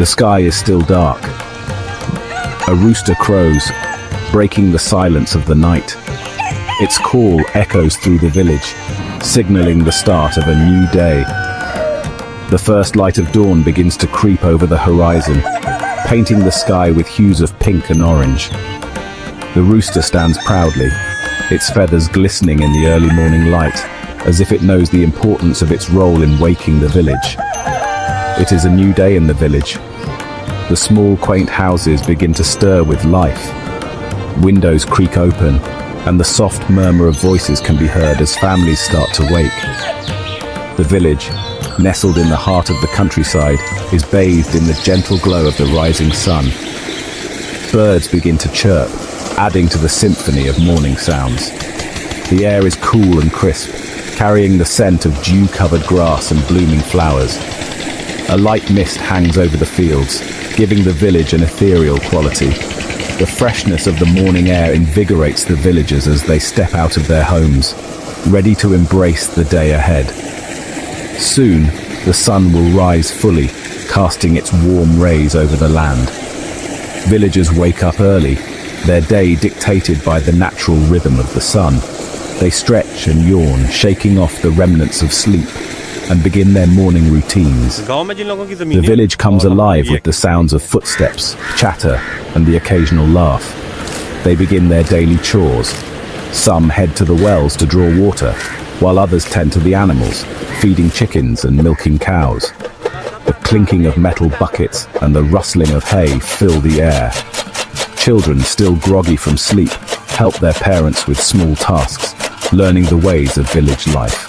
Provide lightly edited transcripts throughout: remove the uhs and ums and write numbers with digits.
The sky is still dark. A rooster crows, breaking the silence of the night. Its call echoes through the village, signaling the start of a new day. The first light of dawn begins to creep over the horizon, painting the sky with hues of pink and orange. The rooster stands proudly, its feathers glistening in the early morning light, as if it knows the importance of its role in waking the village. It is a new day in the village. The small, quaint houses begin to stir with life. Windows creak open, and the soft murmur of voices can be heard as families start to wake. The village, nestled in the heart of the countryside, is bathed in the gentle glow of the rising sun. Birds begin to chirp, adding to the symphony of morning sounds. The air is cool and crisp, carrying the scent of dew-covered grass and blooming flowers. A light mist hangs over the fields, giving the village an ethereal quality. The freshness of the morning air invigorates the villagers as they step out of their homes, ready to embrace the day ahead. Soon, the sun will rise fully, casting its warm rays over the land. Villagers wake up early, their day dictated by the natural rhythm of the sun. They stretch and yawn, shaking off the remnants of sleep, and begin their morning routines. The village comes alive with the sounds of footsteps, chatter, and the occasional laugh. They begin their daily chores. Some head to the wells to draw water, while others tend to the animals, feeding chickens and milking cows. The clinking of metal buckets and the rustling of hay fill the air. Children, still groggy from sleep, help their parents with small tasks, learning the ways of village life.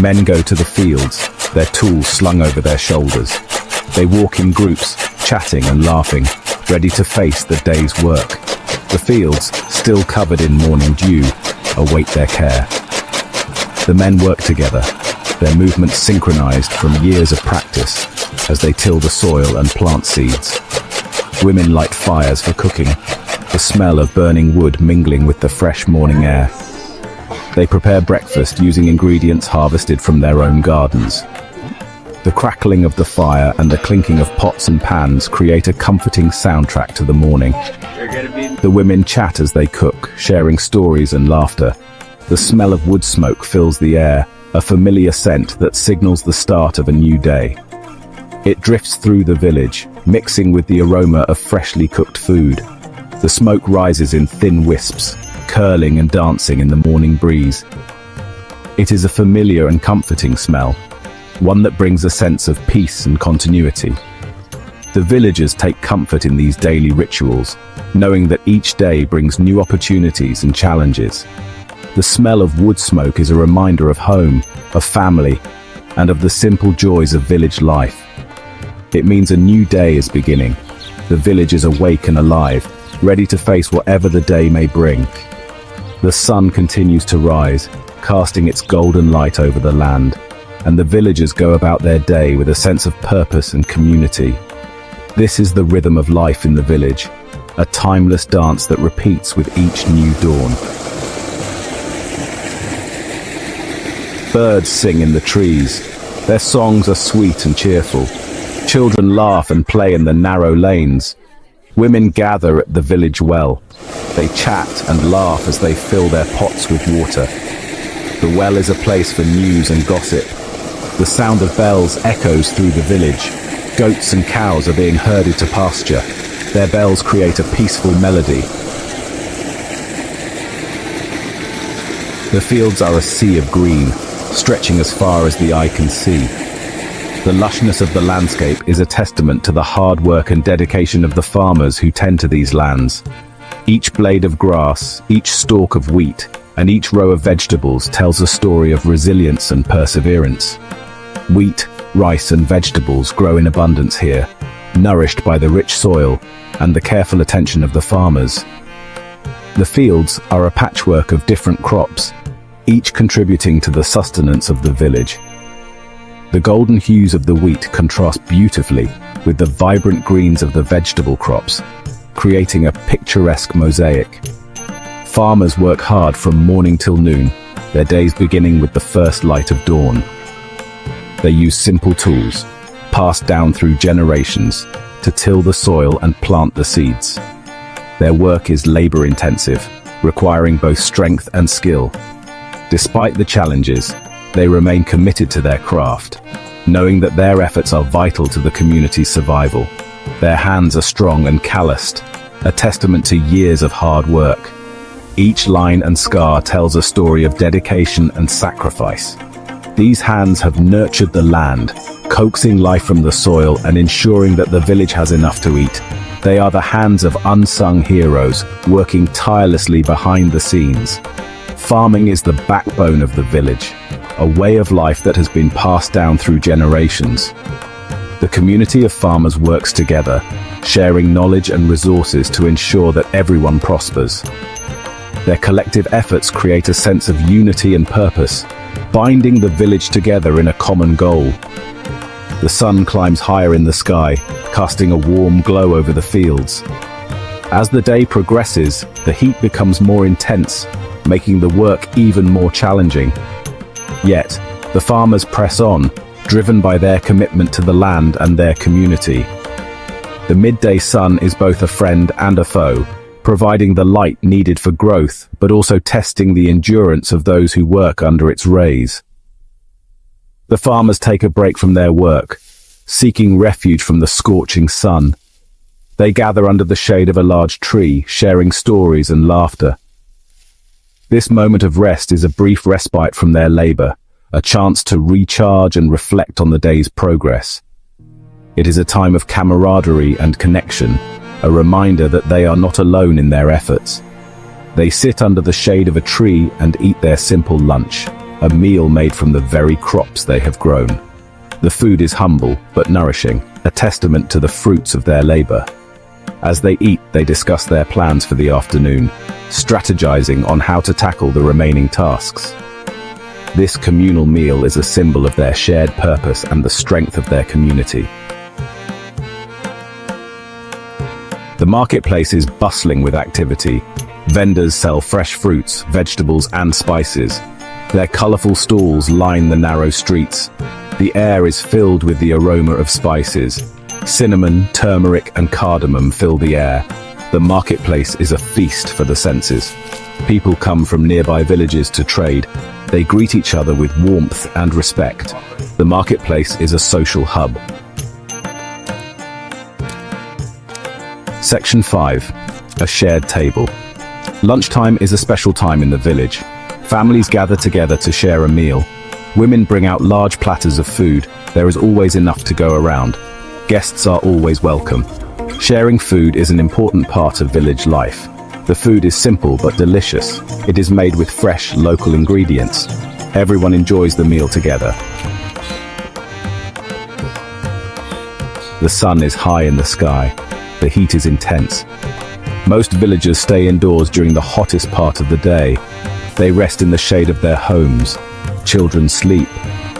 Men go to the fields, their tools slung over their shoulders. They walk in groups, chatting and laughing, ready to face the day's work. The fields, still covered in morning dew, await their care. The men work together, their movements synchronized from years of practice as they till the soil and plant seeds. Women light fires for cooking, the smell of burning wood mingling with the fresh morning air. They prepare breakfast using ingredients harvested from their own gardens. The crackling of the fire and the clinking of pots and pans create a comforting soundtrack to the morning. The women chat as they cook, sharing stories and laughter. The smell of wood smoke fills the air, a familiar scent that signals the start of a new day. It drifts through the village, mixing with the aroma of freshly cooked food. The smoke rises in thin wisps, curling and dancing in the morning breeze. It is a familiar and comforting smell, one that brings a sense of peace and continuity. The villagers take comfort in these daily rituals, knowing that each day brings new opportunities and challenges. The smell of wood smoke is a reminder of home, of family, and of the simple joys of village life. It means a new day is beginning. The village is awake and alive, ready to face whatever the day may bring. The sun continues to rise, casting its golden light over the land, and the villagers go about their day with a sense of purpose and community. This is the rhythm of life in the village, a timeless dance that repeats with each new dawn. Birds sing in the trees. Their songs are sweet and cheerful. Children laugh and play in the narrow lanes. Women gather at the village well. They chat and laugh as they fill their pots with water. The well is a place for news and gossip. The sound of bells echoes through the village. Goats and cows are being herded to pasture. Their bells create a peaceful melody. The fields are a sea of green, stretching as far as the eye can see. The lushness of the landscape is a testament to the hard work and dedication of the farmers who tend to these lands. Each blade of grass, each stalk of wheat, and each row of vegetables tells a story of resilience and perseverance. Wheat, rice, and vegetables grow in abundance here, nourished by the rich soil and the careful attention of the farmers. The fields are a patchwork of different crops, each contributing to the sustenance of the village. The golden hues of the wheat contrast beautifully with the vibrant greens of the vegetable crops, creating a picturesque mosaic. Farmers work hard from morning till noon, their days beginning with the first light of dawn. They use simple tools, passed down through generations to till the soil and plant the seeds. Their work is labor-intensive, requiring both strength and skill. Despite the challenges, they remain committed to their craft, knowing that their efforts are vital to the community's survival. Their hands are strong and calloused, a testament to years of hard work. Each line and scar tells a story of dedication and sacrifice. These hands have nurtured the land, coaxing life from the soil and ensuring that the village has enough to eat. They are the hands of unsung heroes, working tirelessly behind the scenes. Farming is the backbone of the village, a way of life that has been passed down through generations. The community of farmers works together, sharing knowledge and resources to ensure that everyone prospers. Their collective efforts create a sense of unity and purpose, binding the village together in a common goal. The sun climbs higher in the sky, casting a warm glow over the fields. As the day progresses, the heat becomes more intense, making the work even more challenging. Yet, the farmers press on, driven by their commitment to the land and their community. The midday sun is both a friend and a foe, providing the light needed for growth, but also testing the endurance of those who work under its rays. The farmers take a break from their work, seeking refuge from the scorching sun. They gather under the shade of a large tree, sharing stories and laughter. This moment of rest is a brief respite from their labor, a chance to recharge and reflect on the day's progress. It is a time of camaraderie and connection, a reminder that they are not alone in their efforts. They sit under the shade of a tree and eat their simple lunch, a meal made from the very crops they have grown. The food is humble but nourishing, a testament to the fruits of their labor. As they eat, they discuss their plans for the afternoon, strategizing on how to tackle the remaining tasks. This communal meal is a symbol of their shared purpose and the strength of their community. The marketplace is bustling with activity. Vendors sell fresh fruits, vegetables, and spices. Their colorful stalls line the narrow streets. The air is filled with the aroma of spices. Cinnamon, turmeric, and cardamom fill the air. The marketplace is a feast for the senses. People come from nearby villages to trade. They greet each other with warmth and respect. The marketplace is a social hub. Section 5. A shared table. Lunchtime is a special time in the village. Families gather together to share a meal. Women bring out large platters of food. There is always enough to go around. Guests are always welcome. Sharing food is an important part of village life. The food is simple but delicious. It is made with fresh, local ingredients. Everyone enjoys the meal together. The sun is high in the sky. The heat is intense. Most villagers stay indoors during the hottest part of the day. They rest in the shade of their homes. Children sleep.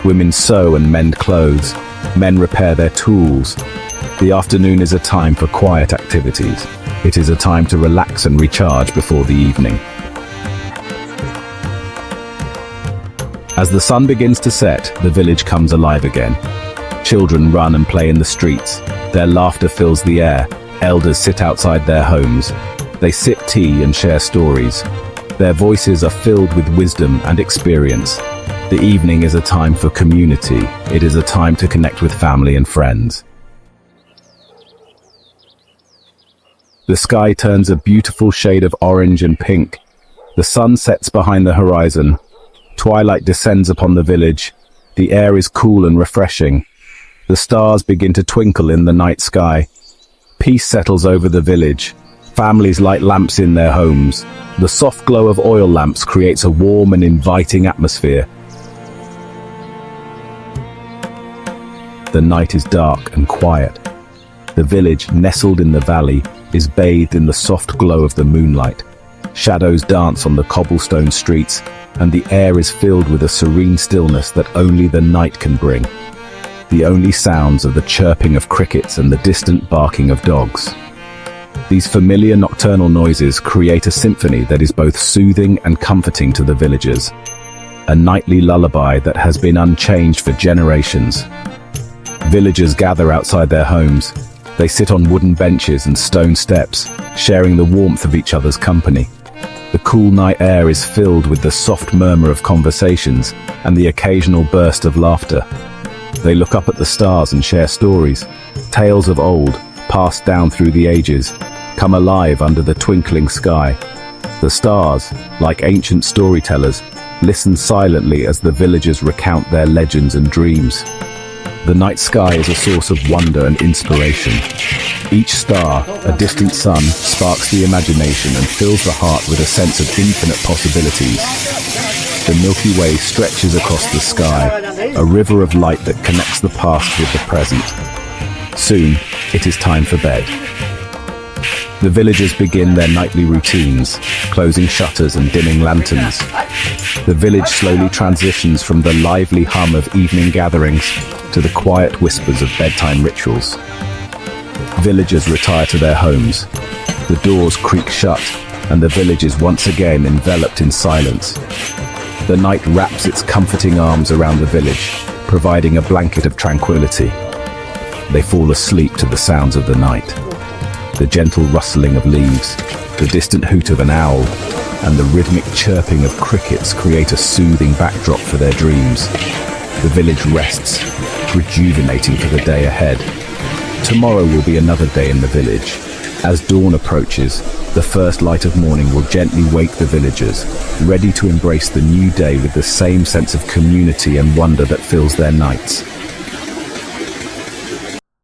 Women sew and mend clothes. Men repair their tools. The afternoon is a time for quiet activities. It is a time to relax and recharge before the evening. As the sun begins to set, the village comes alive again. Children run and play in the streets. Their laughter fills the air. Elders sit outside their homes. They sip tea and share stories. Their voices are filled with wisdom and experience. The evening is a time for community. It is a time to connect with family and friends. The sky turns a beautiful shade of orange and pink. The sun sets behind the horizon. Twilight descends upon the village. The air is cool and refreshing. The stars begin to twinkle in the night sky. Peace settles over the village. Families light lamps in their homes. The soft glow of oil lamps creates a warm and inviting atmosphere. The night is dark and quiet. The village, nestled in the valley, is bathed in the soft glow of the moonlight. Shadows dance on the cobblestone streets, and the air is filled with a serene stillness that only the night can bring. The only sounds are the chirping of crickets and the distant barking of dogs. These familiar nocturnal noises create a symphony that is both soothing and comforting to the villagers. A nightly lullaby that has been unchanged for generations. Villagers gather outside their homes. They sit on wooden benches and stone steps, sharing the warmth of each other's company. The cool night air is filled with the soft murmur of conversations and the occasional burst of laughter. They look up at the stars and share stories. Tales of old, passed down through the ages, come alive under the twinkling sky. The stars, like ancient storytellers, listen silently as the villagers recount their legends and dreams. The night sky is a source of wonder and inspiration. Each star, a distant sun, sparks the imagination and fills the heart with a sense of infinite possibilities. The Milky Way stretches across the sky, a river of light that connects the past with the present. Soon, it is time for bed. The villagers begin their nightly routines, closing shutters and dimming lanterns. The village slowly transitions from the lively hum of evening gatherings to the quiet whispers of bedtime rituals. Villagers retire to their homes. The doors creak shut, and the village is once again enveloped in silence. The night wraps its comforting arms around the village, providing a blanket of tranquility. They fall asleep to the sounds of the night. The gentle rustling of leaves, the distant hoot of an owl, and the rhythmic chirping of crickets create a soothing backdrop for their dreams. The village rests, rejuvenating for the day ahead. Tomorrow will be another day in the village. As dawn approaches, the first light of morning will gently wake the villagers, ready to embrace the new day with the same sense of community and wonder that fills their nights.